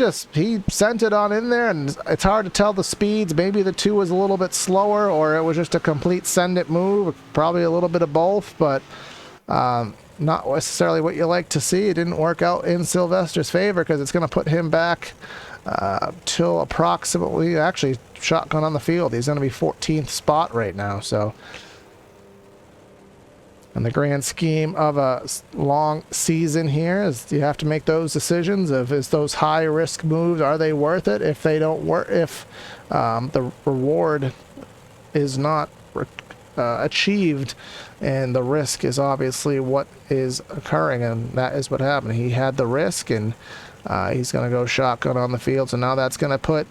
sent it on in there, and it's hard to tell the speeds. Maybe the 2 was a little bit slower, or it was just a complete send it move. Probably a little bit of both, but not necessarily what you like to see. It didn't work out in Sylvester's favor because it's going to put him back till approximately, actually, shotgun on the field. He's going to be 14th spot right now, so in the grand scheme of a long season here, is you have to make those decisions of, is those high risk moves, are they worth it? If they don't work, if the reward is not achieved, and the risk is obviously what is occurring, and that is what happened. He had the risk, and he's going to go shotgun on the field, so now that's going to put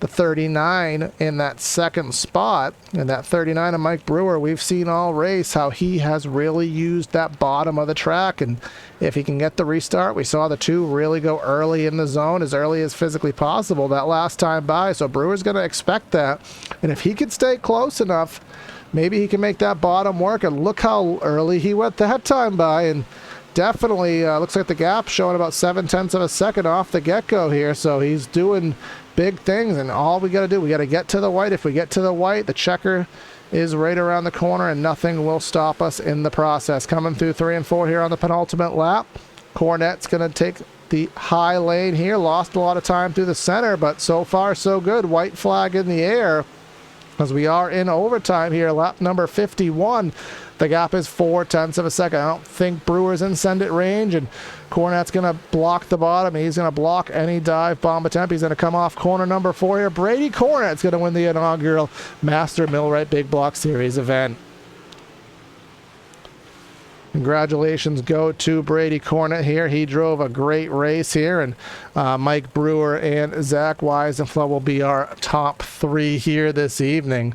the 39 in that second spot. And that 39 of Mike Brewer, we've seen all race how he has really used that bottom of the track, and if he can get the restart, we saw the 2 really go early in the zone, as early as physically possible that last time by, so Brewer's going to expect that, and if he can stay close enough, maybe he can make that bottom work. And look how early he went that time by, and definitely looks like the gap showing about 0.7 of a second off the get-go here, so he's doing big things, and all we got to do, we got to get to the white. If we get to the white, the checker is right around the corner, and nothing will stop us in the process. Coming through 3 and 4 here on the penultimate lap. Cornett's going to take the high lane here. Lost a lot of time through the center, but so far so good. White flag in the air as we are in overtime here. Lap number 51. The gap is 0.4 of a second. I don't think Brewer's in send it range, and Cornett's going to block the bottom. He's going to block any dive bomb attempt. He's going to come off corner number 4 here. Brady Cornett's going to win the inaugural Master Millwright Big Block Series event. Congratulations go to Brady Cornett here. He drove a great race here, and Mike Brewer and Zach Weisenfeld will be our top 3 here this evening.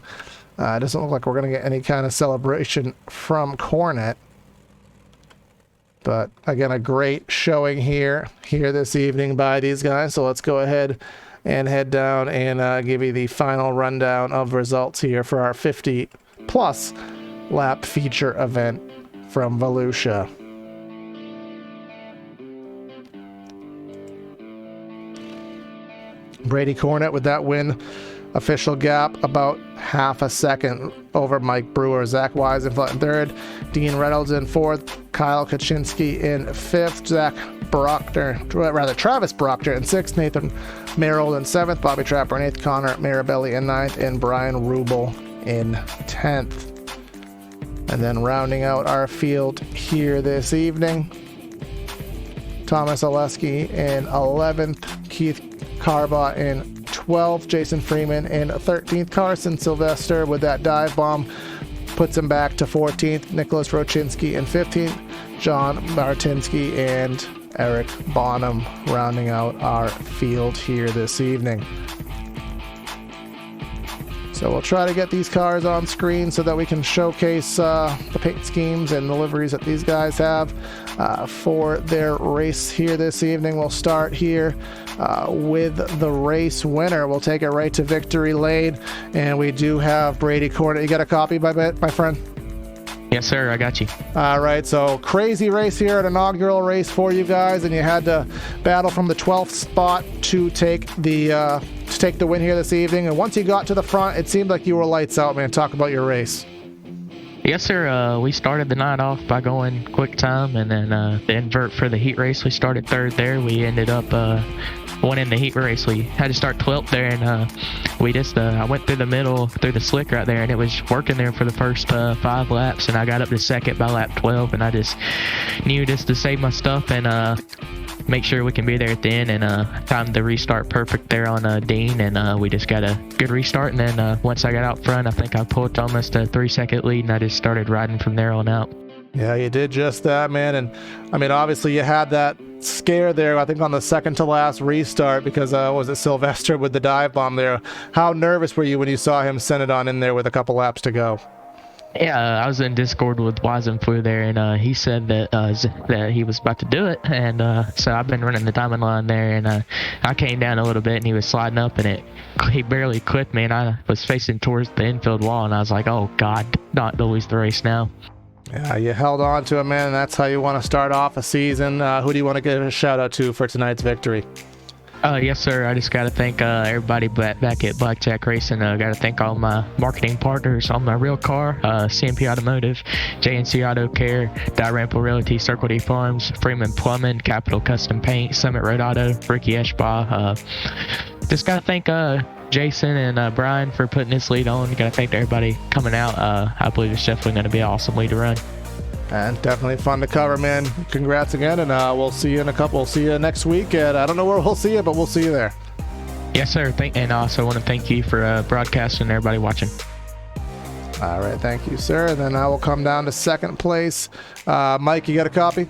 It doesn't look like we're going to get any kind of celebration from Cornett. But again, a great showing here this evening by these guys. So let's go ahead and head down and give you the final rundown of results here for our 50-plus lap feature event from Volusia. Brady Cornett with that win. Official gap about 0.5 second over Mike Brewer. Zach Weisenfeld in 3rd. Dean Reynolds in 4th. Kyle Kaczynski in 5th. Travis Brockter in 6th. Nathan Merrill in 7th. Bobby Trapper in 8th. Connor Marabelli in 9th. And Brian Rubel in 10th. And then rounding out our field here this evening, Thomas Oleski in 11th. Keith Carba in 12th, Jason Freeman in 13th. Carson Sylvester with that dive bomb puts him back to 14th. Nicholas Rochinski in 15th. John Martinsky and Eric Bonham rounding out our field here this evening. So we'll try to get these cars on screen so that we can showcase the paint schemes and the liveries that these guys have for their race here this evening. We'll start here with the race winner. We'll take it right to victory lane, and we do have Brady Cornet. You got a copy, my friend? Yes, sir. I got you. All right. So crazy race here, an inaugural race for you guys, and you had to battle from the 12th spot to take the win here this evening. And once you got to the front, it seemed like you were lights out, man. Talk about your race. Yes, sir. We started the night off by going quick time, and then the invert for the heat race, we started third there. We ended up winning the heat race. We had to start 12th there, and we just I went through the middle, through the slick right there, and it was working there for the first 5 laps, and I got up to second by lap 12, and I just knew just to save my stuff and make sure we can be there at the end, and time to restart perfect there on Dean, and we just got a good restart. And then once I got out front, I think I pulled almost a 3-second lead, and I just started riding from there on out. Yeah, you did just that, man. And I mean, obviously you had that scare there, I think, on the second to last restart, because was it Sylvester with the dive bomb there? How nervous were you when you saw him send it on in there with a couple laps to go? Yeah, I was in Discord with Wisenflew there, and he said that that he was about to do it, and so I've been running the diamond line there, and I came down a little bit, and he was sliding up, and he barely clipped me, and I was facing towards the infield wall, and I was like, oh God, not to lose the race now. Yeah, you held on to it, man, and that's how you want to start off a season. Who do you want to give a shout out to for tonight's victory? Yes, sir. I just got to thank everybody back at Blackjack Racing. Got to thank all my marketing partners on my real car, CMP Automotive, JNC Auto Care, Dyrample Realty, Circle D Farms, Freeman Plumbing, Capital Custom Paint, Summit Road Auto, Ricky Eschbaugh. Just got to thank Jason and Brian for putting this lead on. Got to thank everybody coming out. I believe it's definitely going to be an awesome lead to run. And definitely fun to cover, man. Congrats again, and we'll see you in a couple. We'll see you next week, and I don't know where we'll see you, but we'll see you there. Yes, sir. And also want to thank you for broadcasting and everybody watching. All right, thank you, sir. And then I will come down to second place. Mike, you got a copy?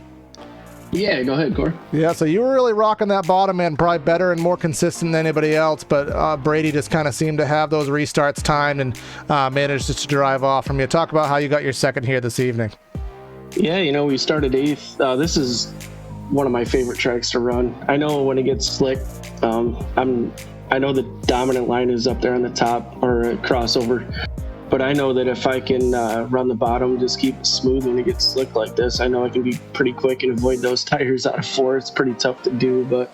Yeah, go ahead, Cor. Yeah, so you were really rocking that bottom end, probably better and more consistent than anybody else, but Brady just kind of seemed to have those restarts timed and managed just to drive off from you. Talk about how you got your second here this evening. Yeah, we started 8th. This is one of my favorite tracks to run. I know when it gets slick, I know the dominant line is up there on the top, or a crossover, but I know that if I can run the bottom, just keep it smooth when it gets slick like this, I know I can be pretty quick and avoid those tires out of 4. It's pretty tough to do, but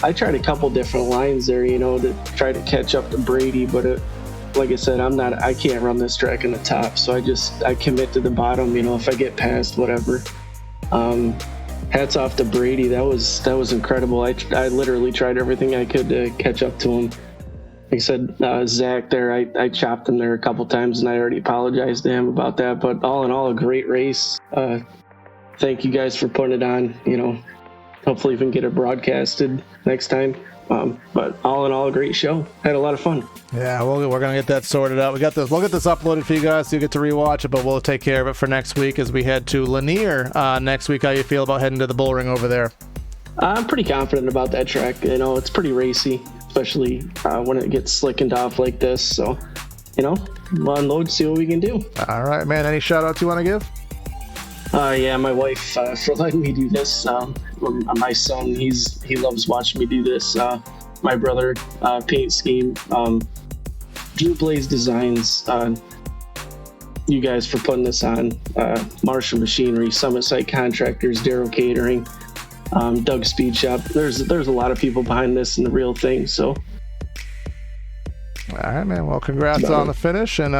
I tried a couple different lines there, to try to catch up to Brady, but like I said, I can't run this track in the top, so I commit to the bottom, if I get past, whatever. Hats off to Brady. That was incredible. I literally tried everything I could to catch up to him. Like I said, Zach there, I chopped him there a couple times, and I already apologized to him about that, but all in all, a great race. Thank you guys for putting it on, hopefully we can get it broadcasted next time. But all in all, a great show. Had a lot of fun. Yeah, we're gonna get that sorted out. We'll get this uploaded for you guys so you get to rewatch it, but we'll take care of it for next week as we head to Lanier next week. How you feel about heading to the bull ring over there? I'm pretty confident about that track. It's pretty racy, especially when it gets slickened off like this. So, we'll unload, see what we can do. All right, man. Any shout outs you want to give? Yeah, my wife for letting me do this. My son, he loves watching me do this. My brother, paint scheme, Drew Blaze Designs. You guys for putting this on. Marshall Machinery, Summit Site Contractors, Darrow Catering, Doug Speed Shop. There's a lot of people behind this and the real thing. So. All right, man. Well, congrats on the finish, and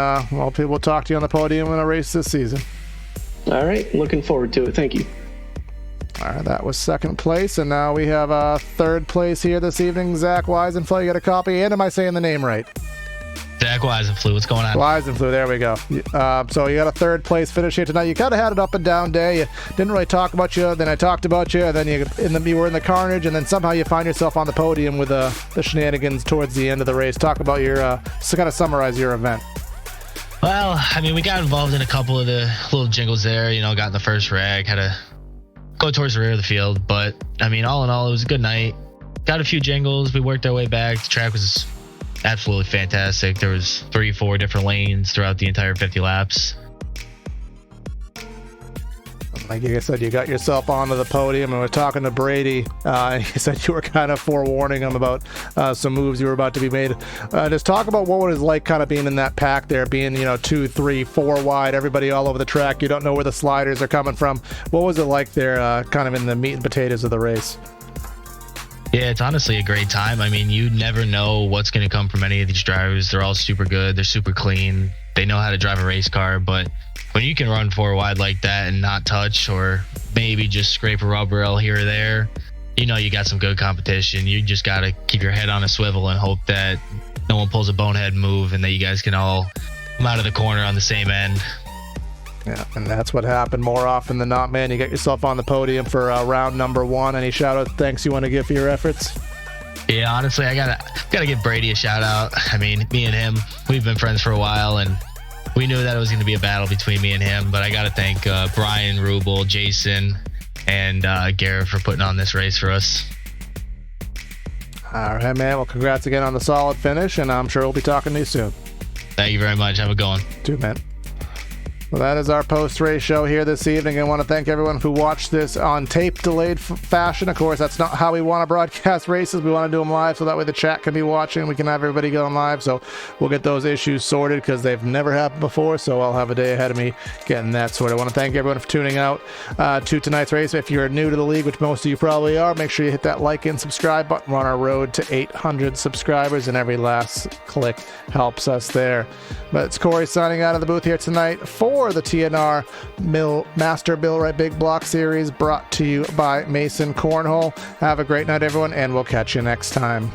people will talk to you on the podium in a race this season. All right, looking forward to it. Thank you. All right, that was second place, and now we have third place here this evening. Zach Weisenfeld, you got a copy, and am I saying the name right? Zach Weisenflew, what's going on? Weisenflew, there we go. So you got a third place finish here tonight. You kind of had an up and down day. You didn't really talk about you, then I talked about you, and then you were in the carnage, and then somehow you find yourself on the podium with the shenanigans towards the end of the race. Talk about your, so kind of summarize your event. Well, I mean, we got involved in a couple of the little jingles there, got in the first rag, had to go towards the rear of the field, but I mean, all in all, it was a good night. Got a few jingles, we worked our way back. The track was absolutely fantastic. There was 3-4 different lanes throughout the entire 50 laps. Like you said, you got yourself onto the podium, and we're talking to Brady. And he said you were kind of forewarning him about some moves you were about to be made. Just talk about what it was like kind of being in that pack there, being 2, 3, 4 wide, everybody all over the track. You don't know where the sliders are coming from. What was it like there, kind of in the meat and potatoes of the race? Yeah, it's honestly a great time. I mean, you never know what's going to come from any of these drivers. They're all super good. They're super clean. They know how to drive a race car. But when you can run 4 wide like that and not touch, or maybe just scrape a rubber rail here or there, you got some good competition. You just got to keep your head on a swivel and hope that no one pulls a bonehead move and that you guys can all come out of the corner on the same end. Yeah, and that's what happened more often than not, man. You get yourself on the podium for round number 1. Any shout-out thanks you want to give for your efforts? Yeah, honestly, I gotta give Brady a shout-out. I mean, me and him, we've been friends for a while, and we knew that it was going to be a battle between me and him, but I got to thank Brian, Rubel, Jason, and Garrett for putting on this race for us. All right, man. Well, congrats again on the solid finish, and I'm sure we'll be talking to you soon. Thank you very much. Have a good one. Too, man. Well, that is our post-race show here this evening. I want to thank everyone who watched this on tape-delayed fashion. Of course, that's not how we want to broadcast races. We want to do them live so that way the chat can be watching. We can have everybody going live, so we'll get those issues sorted because they've never happened before, so I'll have a day ahead of me getting that sorted. I want to thank everyone for tuning out to tonight's race. If you're new to the league, which most of you probably are, make sure you hit that like and subscribe button. We're on our road to 800 subscribers, and every last click helps us there. But it's Corey signing out of the booth here tonight for the TNR Master Millwright Big Block Series, brought to you by Mason Cornhole. Have a great night, everyone, and we'll catch you next time.